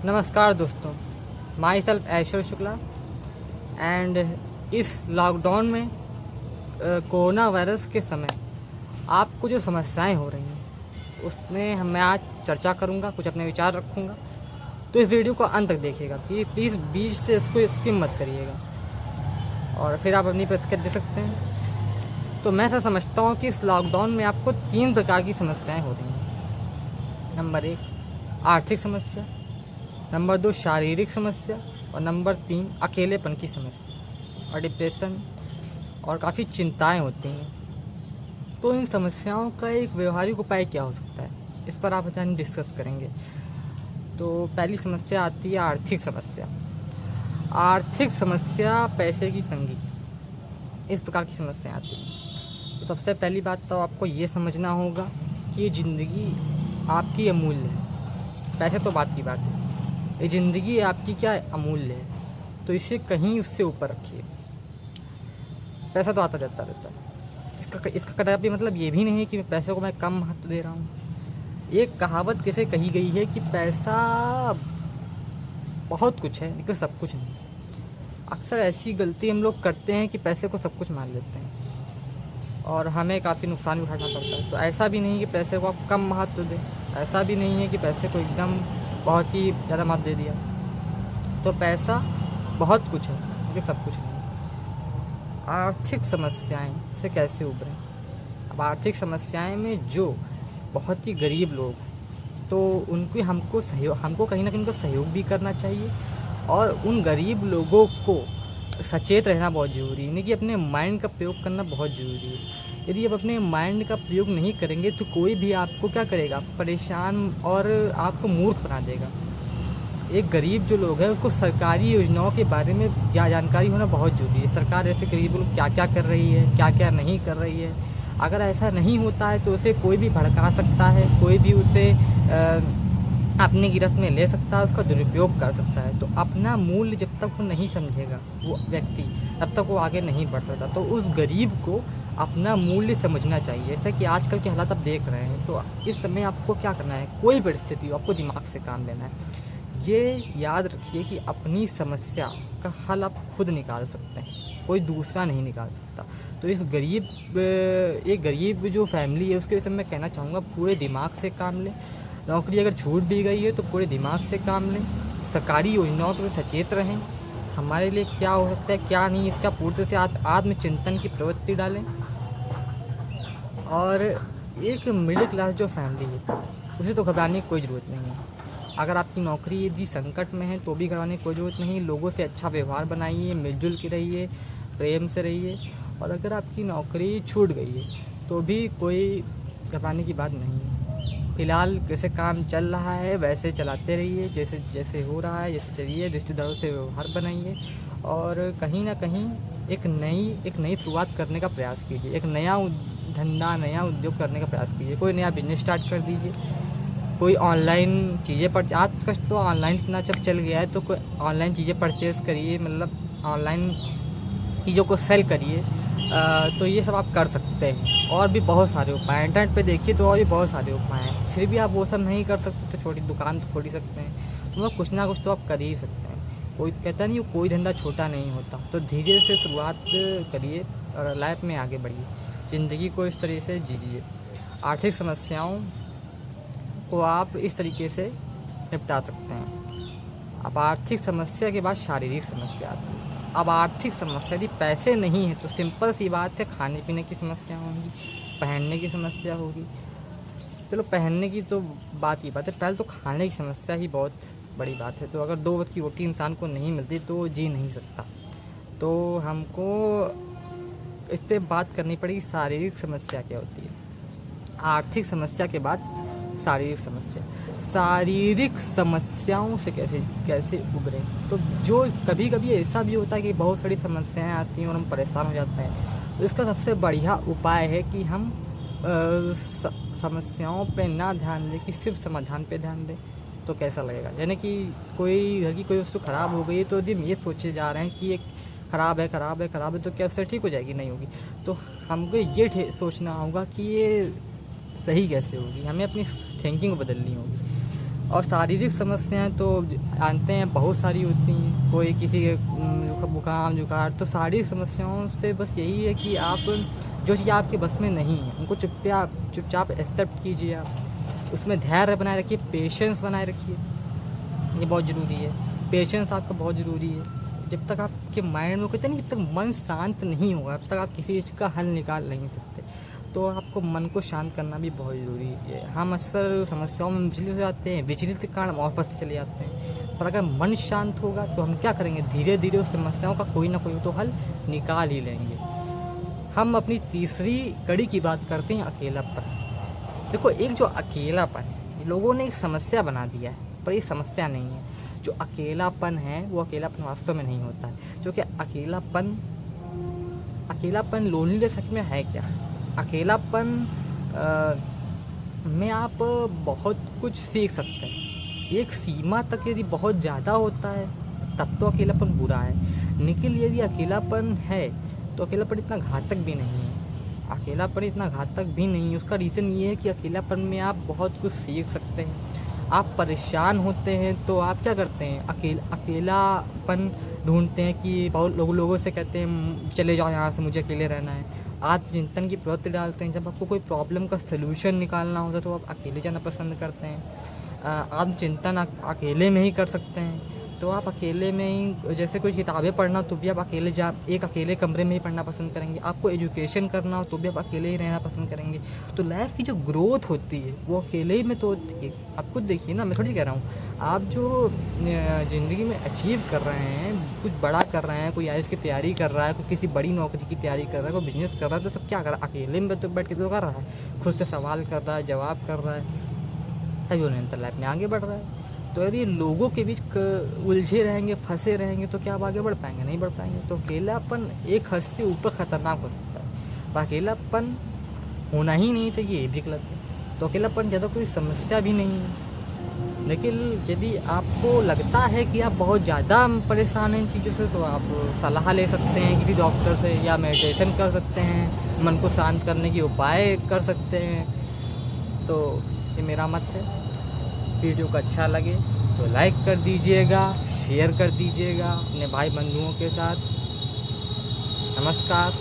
नमस्कार दोस्तों, my self Aishwarya Shukla. And इस लॉकडाउन में कोरोना वायरस के समय आपको जो समस्याएं हो रही हैं उसमें मैं आज चर्चा करूंगा, कुछ अपने विचार रखूंगा। तो इस वीडियो को अंत तक देखिएगा, प्लीज़ बीच से इसको स्किप मत करिएगा और फिर आप अपनी प्रतिक्रिया दे सकते हैं। तो मैं ऐसा समझता हूँ कि इस लॉकडाउन में आपको 3 प्रकार की समस्याएं हो रही हैं। नंबर 1 आर्थिक समस्या, नंबर 2 शारीरिक समस्या और नंबर 3 अकेलेपन की समस्या और डिप्रेशन और काफ़ी चिंताएं होती हैं। तो इन समस्याओं का एक व्यवहारिक उपाय क्या हो सकता है, इस पर आप हम डिस्कस करेंगे। तो पहली समस्या आती है आर्थिक समस्या। आर्थिक समस्या पैसे की तंगी, इस प्रकार की समस्याएं आती हैं। तो सबसे पहली बात तो आपको ये समझना होगा कि ये ज़िंदगी आपकी अमूल्य है। पैसे तो बात की बात है, ये ज़िंदगी आपकी क्या अमूल्य है, तो इसे कहीं उससे ऊपर रखिए। पैसा तो आता जाता रहता है, इसका कदापि मतलब ये भी नहीं है कि पैसे को मैं कम महत्व दे रहा हूँ। एक कहावत कैसे कही गई है कि पैसा बहुत कुछ है लेकिन सब कुछ नहीं। अक्सर ऐसी गलती हम लोग करते हैं कि पैसे को सब कुछ मान लेते हैं और हमें काफ़ी नुकसान भी उठाना पड़ता है। तो ऐसा भी नहीं कि पैसे को आप कम महत्व दें, ऐसा भी नहीं है कि पैसे को एकदम बहुत ही ज़्यादा महत्व दे दिया। तो पैसा बहुत कुछ है लेकिन सब कुछ नहीं। आर्थिक समस्याएं से कैसे उभरें। अब आर्थिक समस्याएं में जो बहुत ही गरीब लोग हैं तो हमको कहीं ना कहीं उनको सहयोग भी करना चाहिए और उन गरीब लोगों को सचेत रहना बहुत ज़रूरी है, यानी कि अपने माइंड का प्रयोग करना बहुत ज़रूरी है। यदि आप अपने माइंड का प्रयोग नहीं करेंगे तो कोई भी आपको क्या करेगा, परेशान और आपको मूर्ख बना देगा। एक गरीब जो लोग हैं उसको सरकारी योजनाओं के बारे में जानकारी होना बहुत ज़रूरी है। सरकार ऐसे गरीब लोग क्या क्या कर रही है, क्या क्या नहीं कर रही है। अगर ऐसा नहीं होता है तो उसे कोई भी भड़का सकता है, कोई भी उसे अपनी गिरफ्त में ले सकता है, उसका दुरुपयोग कर सकता है। तो अपना मूल्य जब तक वो नहीं समझेगा वो व्यक्ति, तब तक वो आगे नहीं बढ़ सकता। तो उस गरीब को अपना मूल्य समझना चाहिए। जैसा कि आजकल के हालात आप देख रहे हैं, तो इस समय आपको क्या करना है, कोई परिस्थिति हो आपको दिमाग से काम लेना है। ये याद रखिए कि अपनी समस्या का हल आप खुद निकाल सकते हैं, कोई दूसरा नहीं निकाल सकता। तो एक गरीब जो फैमिली है उसके विषय में कहना चाहूँगा, पूरे दिमाग से काम लें। नौकरी अगर छूट भी गई है तो पूरे दिमाग से काम लें। सरकारी योजनाओं पर सचेत रहें, हमारे लिए क्या हो सकता है क्या नहीं, इसका पूर्ण से आत्मचिंतन की प्रवृत्ति डालें। और एक मिडिल क्लास जो फैमिली है उसे तो घबराने की कोई ज़रूरत नहीं है। अगर आपकी नौकरी यदि संकट में है तो भी घबराने की कोई ज़रूरत नहीं। लोगों से अच्छा व्यवहार बनाइए, मिलजुल के रहिए, प्रेम से रहिए। और अगर आपकी नौकरी छूट गई है तो भी कोई घबराने की बात नहीं है। फ़िलहाल जैसे काम चल रहा है वैसे चलाते रहिए, जैसे जैसे हो रहा है जैसे चलिए। रिश्तेदारों से व्यवहार बनाइए और कहीं ना कहीं एक नई शुरुआत करने का प्रयास कीजिए। एक नया धंधा, नया उद्योग करने का प्रयास कीजिए। कोई नया बिजनेस स्टार्ट कर दीजिए, कोई ऑनलाइन चीज़ें आज तो ऑनलाइन इतना जब चल गया है तो कोई ऑनलाइन चीज़ें परचेज़ करिए, मतलब ऑनलाइन चीज़ों को सेल करिए। तो ये सब आप कर सकते हैं। और भी बहुत सारे उपाय इंटरनेट पे देखिए, तो और भी बहुत सारे उपाय हैं। फिर भी आप वो सब नहीं कर सकते तो छोटी दुकान तो खोल ही सकते हैं। तो मतलब कुछ ना कुछ तो आप कर ही सकते हैं। कोई कहता नहीं कोई धंधा छोटा नहीं होता। तो धीरे से शुरुआत करिए और लाइफ में आगे बढ़िए, ज़िंदगी को इस तरह से जीजिए। आर्थिक समस्याओं को आप इस तरीके से निपटा सकते हैं। अब आर्थिक समस्या के बाद शारीरिक समस्या आती है। अब आर्थिक समस्या यदि पैसे नहीं है तो सिंपल सी बात है, खाने पीने की समस्या होगी, पहनने की समस्या होगी। चलो पहनने की तो बात ही बात है, पहले तो खाने की समस्या ही बहुत बड़ी बात है। तो अगर 2 वक्त की रोटी इंसान को नहीं मिलती तो वो जी नहीं सकता। तो हमको इस पर बात करनी पड़ेगी शारीरिक समस्या क्या होती है। आर्थिक समस्या के बाद शारीरिक समस्याओं से कैसे उभरें। तो जो कभी कभी ऐसा भी होता है कि बहुत सारी समस्याएं आती हैं और हम परेशान हो जाते हैं। तो इसका सबसे बढ़िया उपाय है कि हम समस्याओं पे ना ध्यान दें कि सिर्फ समाधान पे ध्यान दें। तो कैसा लगेगा, यानी कि कोई घर की कोई वस्तु ख़राब हो गई है तो यदि हम ये सोचे जा रहे हैं कि एक ख़राब है तो क्या उससे ठीक हो जाएगी, नहीं होगी। तो हमको ये सोचना होगा कि ये सही कैसे होगी, हमें अपनी थिंकिंग को बदलनी होगी। और शारीरिक समस्याएं तो जानते हैं बहुत सारी होती हैं, कोई किसी के बुखार जुखार। तो शारीरिक समस्याओं से बस यही है कि आप जो चीज़ आपके बस में नहीं है उनको चुपचाप एक्सेप्ट कीजिए, आप उसमें धैर्य बनाए रखिए, पेशेंस बनाए रखिए, ये बहुत ज़रूरी है। पेशेंस आपका बहुत ज़रूरी है। जब तक आपके माइंड में कहते नहीं, जब तक मन शांत नहीं होगा तब तक आप किसी चीज़ का हल निकाल नहीं सकते। तो आपको मन को शांत करना भी बहुत ज़रूरी है। हम अक्सर समस्याओं में विचलित हो जाते हैं, विचलित के कारण और पास चले जाते हैं। पर अगर मन शांत होगा तो हम क्या करेंगे, धीरे धीरे उस समस्याओं का कोई ना कोई तो हल निकाल ही लेंगे। हम अपनी तीसरी कड़ी की बात करते हैं, अकेलापन। देखो, एक जो अकेलापन है, लोगों ने एक समस्या बना दिया है, पर ये समस्या नहीं है। जो अकेलापन है वो अकेलापन वास्तव में नहीं होता है। जो कि अकेलापन लोनलीनेस में है क्या? अकेलापन में आप बहुत कुछ सीख सकते हैं। एक सीमा तक यदि बहुत ज़्यादा होता है तब तो अकेलापन बुरा है, लेकिन यदि अकेलापन है तो अकेलापन इतना घातक भी नहीं है। अकेलापन इतना घातक भी नहीं है। उसका रीज़न ये है कि अकेलापन में आप बहुत कुछ सीख सकते हैं। आप परेशान होते हैं तो आप क्या करते हैं, अकेलापन ढूंढते हैं कि बहुत लोगों से कहते हैं चले जाओ यहाँ से, मुझे अकेले रहना है। आत्मचिंतन की प्रवृत्ति डालते हैं। जब आपको कोई प्रॉब्लम का सलूशन निकालना होता है तो आप अकेले जाना पसंद करते हैं। आत्मचिंतन आप अकेले में ही कर सकते हैं। तो आप अकेले में ही, जैसे कोई किताबें पढ़ना तो भी आप एक अकेले कमरे में ही पढ़ना पसंद करेंगे। आपको एजुकेशन करना हो तो भी आप अकेले ही रहना पसंद करेंगे। तो लाइफ की जो ग्रोथ होती है वो अकेले ही में तो होती है। आप खुद देखिए ना, मैं थोड़ी कह रहा हूँ, आप जो ज़िंदगी में अचीव कर रहे हैं, कुछ बड़ा कर रहे हैं, कोई आईएएस की तैयारी कर रहा है, कोई किसी बड़ी नौकरी की तैयारी कर रहा है, कोई बिजनेस कर रहा है, तो सब क्या कर रहा है, अकेले में तो बैठ के तो कर रहा है। खुद से सवाल कर रहा है, जवाब कर रहा है, तभी वो निरंतर लाइफ में आगे बढ़ रहा है। तो यदि लोगों के बीच उलझे रहेंगे, फंसे रहेंगे, तो क्या आप आगे बढ़ पाएंगे? नहीं बढ़ पाएंगे। तो अकेलापन एक हद से ऊपर ख़तरनाक हो सकता है। पर अकेलापन होना ही नहीं चाहिए, ये भी गलत है। तो अकेलापन ज़्यादा कोई समस्या भी नहीं है। लेकिन यदि आपको लगता है कि आप बहुत ज़्यादा परेशान हैं इन चीज़ों से, तो आप सलाह ले सकते हैं किसी डॉक्टर से, या मेडिटेशन कर सकते हैं, मन को शांत करने के उपाय कर सकते हैं। तो ये मेरा मत है। वीडियो को अच्छा लगे तो लाइक कर दीजिएगा, शेयर कर दीजिएगा अपने भाई बंधुओं के साथ। नमस्कार।